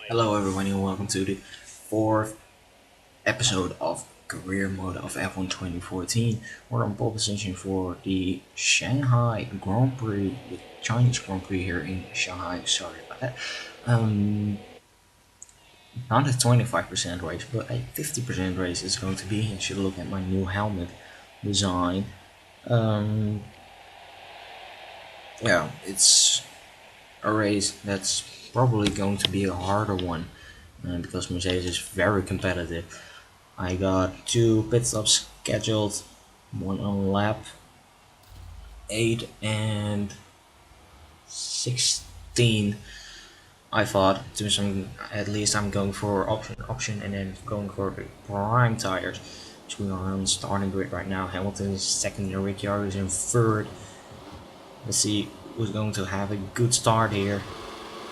Hello everyone and welcome to the fourth episode of Career Mode of F1 2014. We're on pole position for the Shanghai Grand Prix, the Chinese Grand Prix here in Shanghai. Sorry about that. Not a 25% race, but a 50% race is going to be. You should look at my new helmet design. Yeah, it's a race that's probably going to be a harder one because Mercedes is very competitive. I got 2 pit stops scheduled, one on lap 8 and 16. I thought at least I'm going for option and then going for the prime tires. So we are on the starting grid right now. Hamilton is second and Ricciardo is in third. Let's see who's going to have a good start here.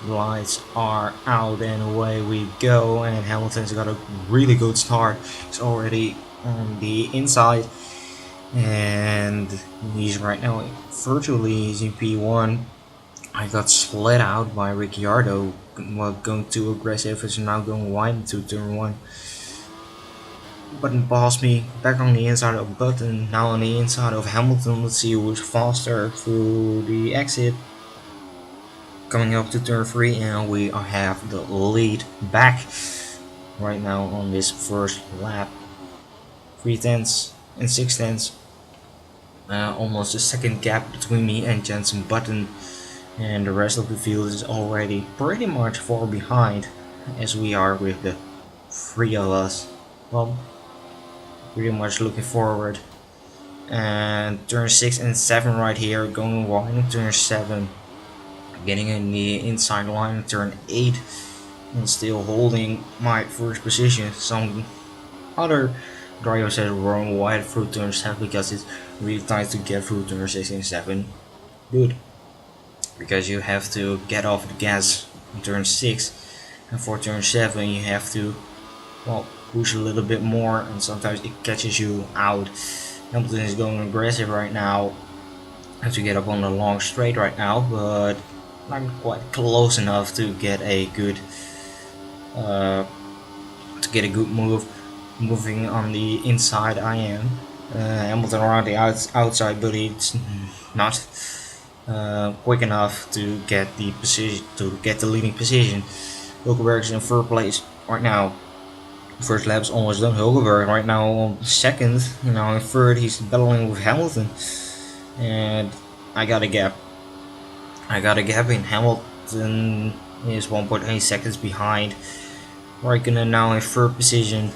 Lights are out and away we go, and Hamilton's got a really good start. He's already on the inside and he's right now virtually in P1. I got slid out by Ricciardo while going too aggressive. It's now going wide into turn 1. Button passed me back on the inside of Button, now on the inside of Hamilton. Let's see who's faster through the exit. Coming up to turn 3 and we have the lead back right now on this first lap. 3 tenths and 6 tenths. Almost a second gap between me and Jensen Button, and the rest of the field is already pretty much far behind as we are with the 3 of us. Well, pretty much looking forward. And turn 6 and 7 right here, going wide in turn 7. Getting in the inside line, turn 8, and still holding my first position. Some other drivers have run wide through turn 7 because it's really tight to get through turn 6 and 7. Good, because you have to get off the gas in turn 6, and for turn 7 you have to, well, push a little bit more, and sometimes it catches you out. Hamilton is going aggressive right now to get up on the long straight right now, but not quite close enough to get a good move. Moving on the inside, I am Hamilton around the outside, but it's not quick enough to get the position, to get the leading position. Hulkenberg is in third place right now. First lap's almost done. Hulkenberg right now on second, in third. He's battling with Hamilton, and I got a gap. In Hamilton is 1.8 seconds behind. Raikkonen now in third position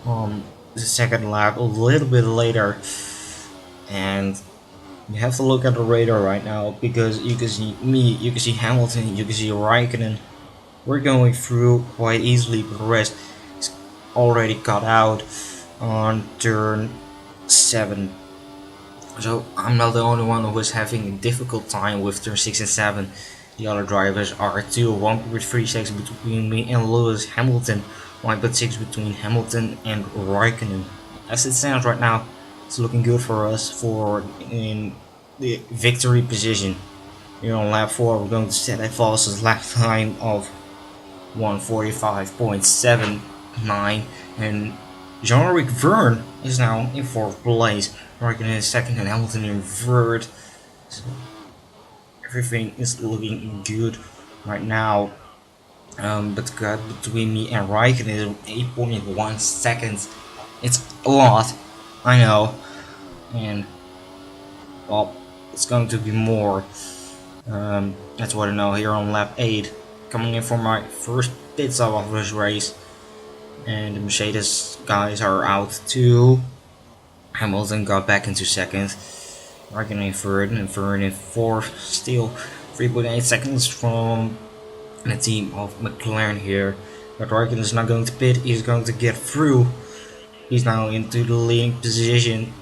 on the second lap, a little bit later. And you have to look at the radar right now because you can see me, you can see Hamilton, you can see Raikkonen. We're going through quite easily, but the rest is already cut out on turn 7. So I'm not the only one who is having a difficult time with turn 6 and 7. The other drivers are 1.3 seconds between me and Lewis. Hamilton, 1.6 between Hamilton and Raikkonen. As it stands right now, it's looking good for us for in the victory position. Here on lap 4, we're going to set a fastest lap time of 1:45.79, and Jean-Eric Verne is now in 4th place. Raikkonen in 2nd and Hamilton in 3rd. So everything is looking good right now. But the gap between me and Raikkonen is 8.1 seconds. It's a lot, I know, and well, it's going to be more. That's what I know. Here on lap 8, coming in for my first pit stop of this race, and the Mercedes guys are out too. Hamilton got back into 2nd, Raikkonen in 3rd, and Vergne in 4th. Still 3.8 seconds from the team of McLaren here. But Raikkonen is not going to pit, he's going to get through. He's now into the leading position.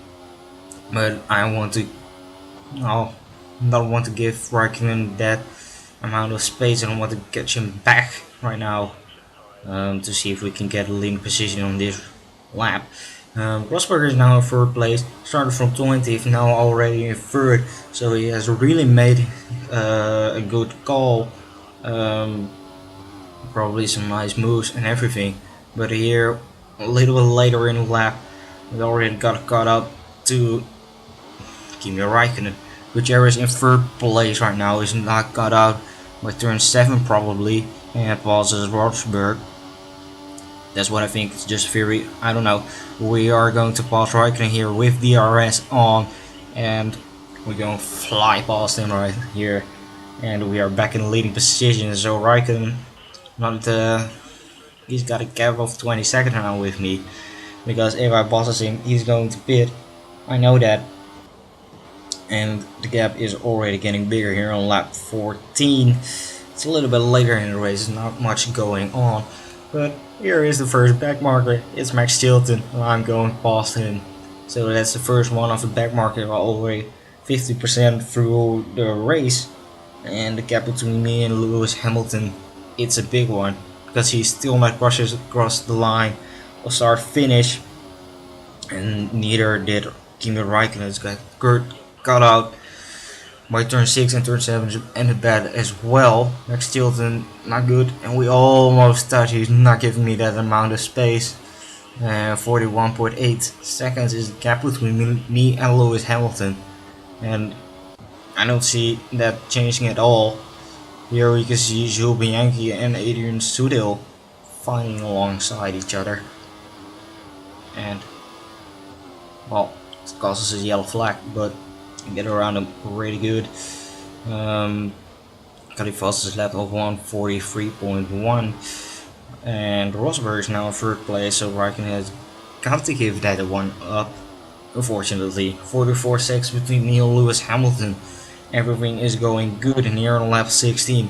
But I want to, not want to give Raikkonen that amount of space. I don't want to catch him back right now to see if we can get a leading position on this lap. Rosberg is now in 3rd place, started from 20th, now already in 3rd, so he has really made a good call Um, Probably some nice moves and everything. But here, a little bit later in the lap, we already got caught up to Kimi Räikkönen. Gutierrez in third place right now is not got out by turn 7 probably, and passes Rosberg. That's what I think. It's just theory. I don't know. We are going to pass Raikkonen here with DRS on, and we're going to fly past him right here, and we are back in the leading position. So Raikkonen, not he's got a gap of 20 seconds now with me, because if I passes him, he's going to pit. I know that, and the gap is already getting bigger here on lap 14. It's a little bit later in the race. There's not much going on. But here is the first back marker. It's Max Chilton, and I'm going past him. So that's the first one of the back marker, already 50% through the race. And the gap between me and Lewis Hamilton, it's a big one, because he still not crosses across the line of start finish. And neither did Kimi Räikkönen. Got out by turn 6 and turn 7 ended bad as well. Max Chilton not good, and we almost touch. He's not giving me that amount of space. 41.8 seconds is the gap between me and Lewis Hamilton, and I don't see that changing at all. Here we can see Jules Bianchi and Adrian Sutil fighting alongside each other, and well, it causes a yellow flag, but get around him pretty good. Fastest lap of 1:43.1, and Rosberg is now in third place, so Raikkonen has got to give that a one up. Unfortunately, 44 seconds between me and Lewis Hamilton. Everything is going good, and here on lap 16.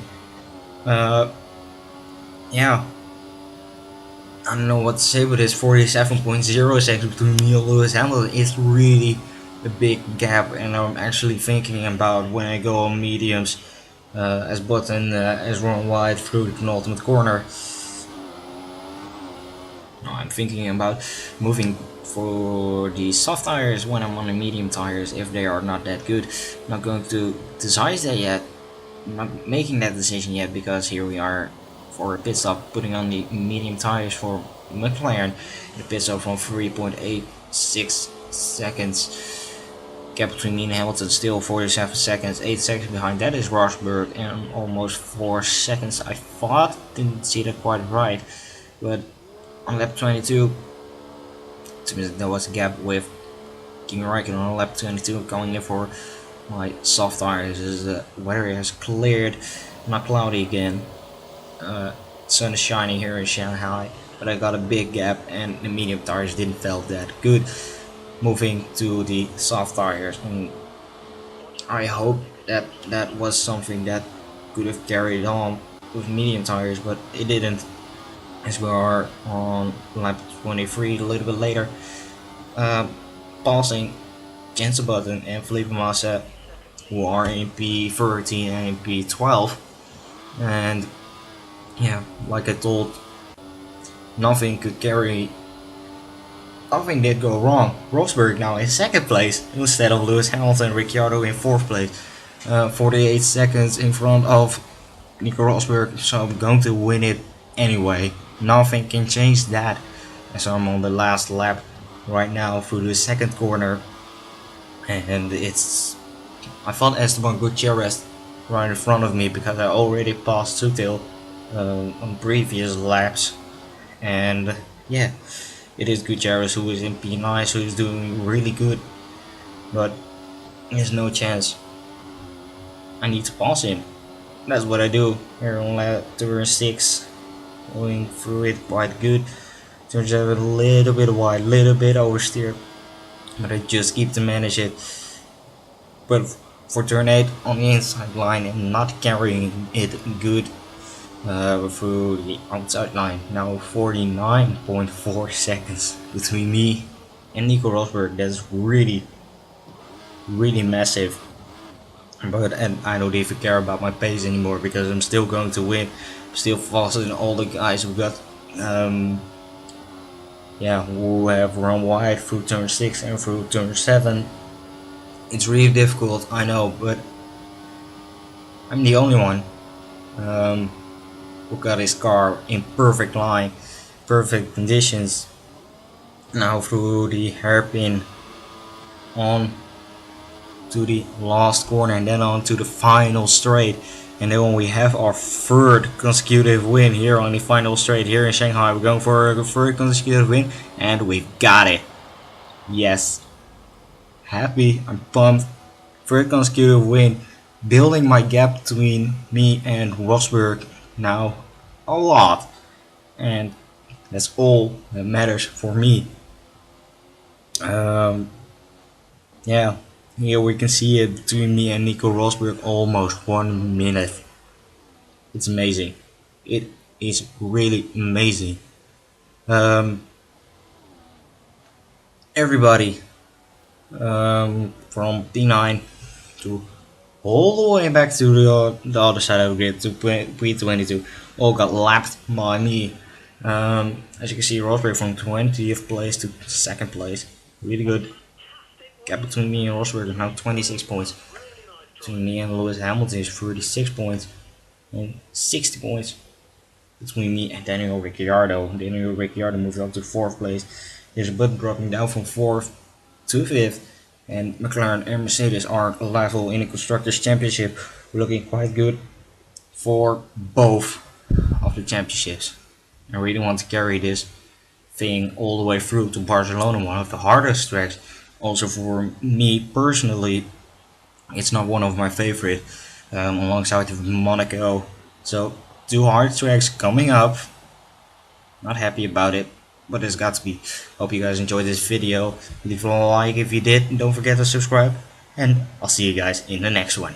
Yeah, I don't know what to say, but it's 47.0 seconds between me and Lewis Hamilton. It's really a big gap, and I'm actually thinking about when I go on mediums, as Button has run wide through the penultimate corner. I'm thinking about moving for the soft tires when I'm on the medium tires if they are not that good. I'm not going to decide that yet. I'm not making that decision yet, because here we are for a pit stop, putting on the medium tires for McLaren. The pit stop from 3.86 seconds. Gap between me and Hamilton still 47 seconds. 8 seconds behind that is Rosberg, and almost 4 seconds I thought. Didn't see that quite right, but on lap 22 there was a gap with Kimi Räikkönen on lap 22, going in for my soft tires as the weather has cleared, not cloudy again. Sun is shining here in Shanghai, but I got a big gap, and the medium tires didn't feel that good. Moving to the soft tires, and I hope that that was something that could have carried on with medium tires, but it didn't, as we are on lap 23 a little bit later, passing Jensen Button and Felipe Massa, who are in P13 and in P12. And yeah, like I told, nothing did go wrong. Rosberg now in second place instead of Lewis Hamilton and Ricciardo in fourth place. 48 seconds in front of Nico Rosberg, so I'm going to win it anyway. Nothing can change that. So I'm on the last lap right now through the second corner, and I thought Esteban Gutierrez right in front of me, because I already passed Sutil on previous laps, and yeah, it is Gutierrez who is in P9, who is doing really good, but there's no chance. I need to pass him. That's what I do here on lap 6, going through it quite good. Turns out a little bit wide, little bit oversteer, but I just keep to manage it. But for turn 8 on the inside line and not carrying it good through the outside line. Now 49.4 seconds between me and Nico Rosberg. That's really massive. And I don't even care about my pace anymore, because I'm still going to win. I'm still faster than all the guys who got who have run wide through turn 6 and through turn 7. It's really difficult, I know, but I'm the only one. Um, who got his car in perfect line, perfect conditions. Now through the hairpin on to the last corner and then on to the final straight. And then when we have our third consecutive win here on the final straight here in Shanghai, we're going for a third consecutive win and we've got it. Yes, happy, I'm pumped. Third consecutive win, building my gap between me and Rosberg now a lot, and that's all that matters for me. Um, yeah, here we can see it between me and Nico Rosberg almost 1 minute. It's amazing. It is really amazing. Um, everybody from P9 to all the way back to the other side of the grid to P22 all got lapped by me. As you can see, Rosberg from 20th place to 2nd place. Really good. Gap between me and Rosberg is now 26 points. Between me and Lewis Hamilton is 36 points. And 60 points between me and Daniel Ricciardo. Daniel Ricciardo moved up to 4th place. There's a button dropping down from 4th to 5th. And McLaren and Mercedes are level in the Constructors' Championship. We're looking quite good for both of the championships. I really want to carry this thing all the way through to Barcelona, one of the hardest tracks. Also for me personally, it's not one of my favorite, alongside with Monaco. So 2 hard tracks coming up. Not happy about it, but it's got to be. Hope you guys enjoyed this video. Leave a like if you did. Don't forget to subscribe, and I'll see you guys in the next one.